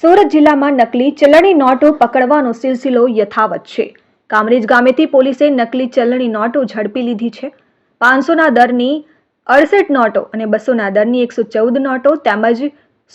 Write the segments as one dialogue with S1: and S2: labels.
S1: સુરત જિલ્લામાં નકલી ચલણી નોટો પકડવાનો સિલસિલો યથાવત છે। કામરેજ ગામેથી પોલીસે નકલી ચલણી નોટો ઝડપી લીધી છે। 500ના દરની 68 નોટો અને 200ના દરની 114 નોટો તેમજ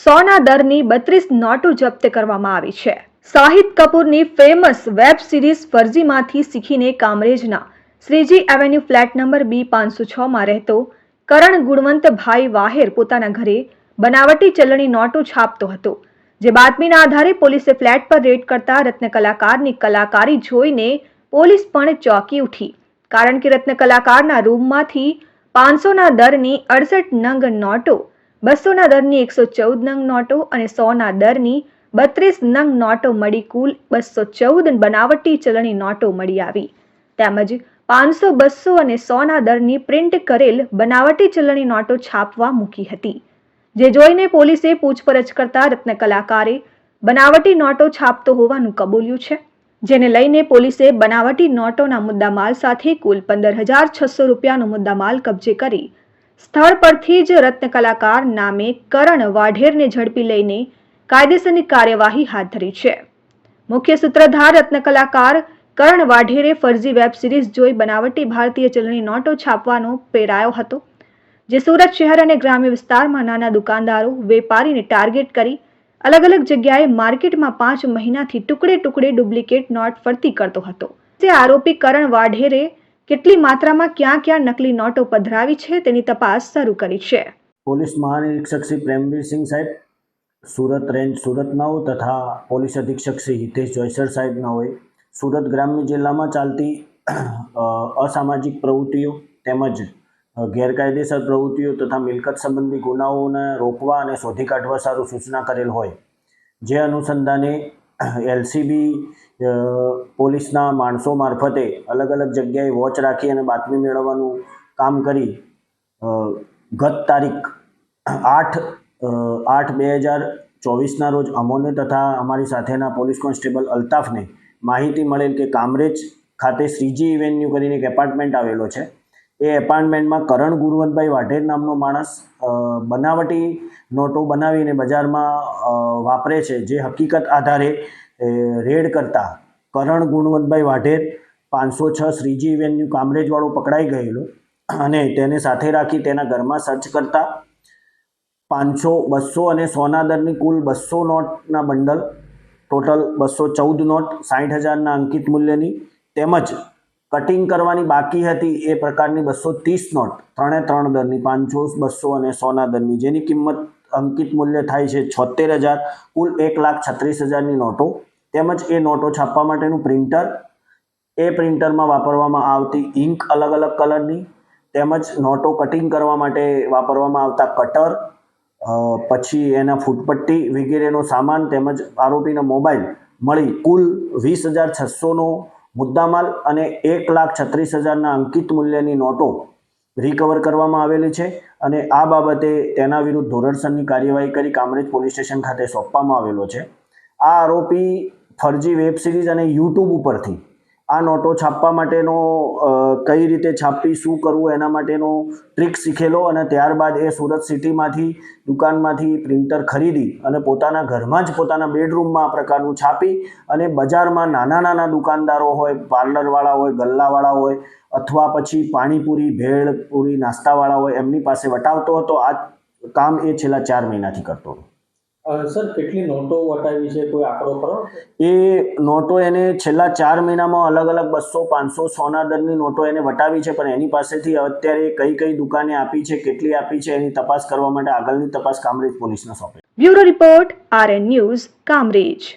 S1: 100ના દરની 32 નોટો જપ્ત કરવામાં આવી છે। શાહિદ કપૂરની ફેમસ વેબ સિરીઝ ફર્જીમાંથી શીખીને કામરેજના શ્રીજી એવેન્યુ ફ્લેટ નંબર B506માં રહેતો કરણ ગુણવંતભાઈ વાહેર પોતાના ઘરે બનાવટી ચલણી નોટો છાપતો હતો। જે બાતમીના આધારે પોલીસે ફ્લેટ પર રેડ કરતા રત્ન કલાકારની કલાકારી જોઈને પોલીસ પણ ચોંકી ઉઠી, કારણ કે રત્ન કલાકારના રૂમમાંથી 500ના દરની 68 નંગ નોટો, 200ના દરની 114 નંગ નોટો અને 100ના દરની 32 નંગ નોટો મળી કુલ 214 બનાવટી ચલણી નોટો મળી આવી, તેમજ 500, 200 અને 100ના દરની પ્રિન્ટ કરેલ બનાવટી ચલણી નોટો છાપવા મૂકી હતી। જે જોઈને પોલીસે પૂછપરછ કરતા રત્ન કલાકારે બનાવટી નોટો છાપતો હોવાનું કબૂલ્યું છે, જેને લઈને પોલીસે બનાવટી નોટોના મુદ્દામાલ સાથે કુલ 15,600 રૂપિયાનો મુદ્દામાલ કબજે કરી સ્થળ પરથી જ રત્ન કલાકાર નામે કરણ વાઢેરને ઝડપી લઈને કાયદેસરની કાર્યવાહી હાથ ધરી છે। મુખ્ય સૂત્રધાર રત્ન કલાકાર કરણ વાઢેરે ફર્જી વેબ સિરીઝ જોઈ બનાવટી ભારતીય ચલણી નોટો છાપવાનો પ્રેરાયો હતો, જે સુરત શહેર અને ગ્રામ્ય વિસ્તારમાં નાના દુકાનદારો, વેપારીને ટાર્ગેટ કરી અલગ અલગ જગ્યાએ માર્કેટમાં 5 મહિનાથી ટુકડે ટુકડે ડુપ્લિકેટ નોટ ફરતી કરતો હતો। જે આરોપી કરણ વાઢેરે કેટલી માત્રામાં ક્યાં નકલી નોટો પધરાવી છે તેની તપાસ શરૂ કરી છે।
S2: પોલીસ મહાનિરીક્ષક શ્રી પ્રેમવીર સિંહ સાહેબ, સુરત રેન્જ સુરતના હોય તથા પોલીસ અધિક્ષક શ્રી હિતેશ જોયસર સાહેબના હોય સુરત ગ્રામ્ય જિલ્લામાં ચાલતી અસામાજિક પ્રવૃત્તિઓ તેમજ ગેરકાયદેસર પ્રવૃત્તિઓ તથા મિલકત સંબંધી ગુનાઓને રોકવા અને શોધી કાઢવા સારું સૂચના કરેલ હોય, જે અનુસંધાને એલસીબી પોલીસના માણસો મારફતે અલગ અલગ જગ્યાએ વોચ રાખી અને બાતમી મેળવવાનું કામ કરી ગત તારીખ 8/8/2024ના રોજ અમોને તથા અમારી સાથેના પોલીસ કોન્સ્ટેબલ અલ્તાફને માહિતી મળેલ કે કામરેજ ખાતે શ્રીજી એવેન્યુ કરીને એક એપાર્ટમેન્ટ આવેલો છે। એ એપાર્ટમેન્ટમાં કરણ ગુણવંતભાઈ વાઢેર નામનો માણસ બનાવટી નોટો બનાવીને બજારમાં વાપરે છે, જે હકીકત આધારે રેડ કરતા કરણ ગુણવંતભાઈ વાઢેર 506 શ્રીજી એવેન્યુ કામરેજવાળો પકડાઈ ગયેલો અને તેને સાથે રાખી તેના ઘરમાં સર્ચ કરતા 500, 200 અને 100ના દરની કુલ 200 નોટના બંડલ, ટોટલ 214 નોટ 60,000ના અંકિત મૂલ્યની તેમજ કટિંગ કરવાની બાકી હતી એ પ્રકારની 230 નોટ 3 દરની 500, 200 અને 100ના દરની, જેની કિંમત અંકિત મૂલ્ય થાય છે 76,000, કુલ 1,36,000ની નોટો તેમજ એ નોટો છાપવા માટેનું પ્રિન્ટર, એ પ્રિન્ટરમાં વાપરવામાં આવતી ઇંક અલગ અલગ કલરની તેમજ નોટો કટિંગ કરવા માટે વાપરવામાં આવતા કટર, પછી એના ફૂટપટ્ટી વગેરેનો સામાન તેમજ આરોપીનો મોબાઈલ મળી કુલ 20,600નો મુદ્દામાલ અને 1,36,000ના અંકિત મૂલ્યની નોટો રિકવર કરવામાં આવેલી છે અને આ બાબતે તેના વિરુદ્ધ ધોરણસરની કાર્યવાહી કરી કામરેજ પોલીસ સ્ટેશન ખાતે સોંપવામાં આવેલો છે। આ આરોપી ફર્જી વેબ સિરીઝ અને યુટ્યુબ ઉપરથી આ નોટો છાપવા માટેનો કઈ રીતે છાપવી, શું કરવું એના માટેનો ટ્રીક શીખેલો અને ત્યારબાદ એ સુરત સિટીમાંથી દુકાનમાંથી પ્રિન્ટર ખરીદી અને પોતાના ઘરમાં જ પોતાના બેડરૂમમાં આ પ્રકારનું છાપી અને બજારમાં નાના દુકાનદારો હોય, પાર્લરવાળા હોય, ગલ્લાવાળા હોય અથવા પછી પાણીપુરી, ભેળપુરી નાસ્તાવાળા હોય એમની પાસે વટાવતો હતો। આ કામ એ છેલ્લા 4 મહિનાથી કરતો હતો।
S3: સર, કેટલી નોટો વટાવી છે, કોઈ આંકડો ખરો?
S2: એ નોટો એને છેલ્લા 4 મહિનામાં અલગ અલગ 200, 500, 100ના દરની નોટો એને વટાવી છે, પણ એની પાસેથી અત્યારે કઈ દુકાને આપી છે, કેટલી આપી છે એની તપાસ કરવા માટે આગળની તપાસ કામરેજ પોલીસને સોંપે।
S1: Bureau report, RN news, Kamrej.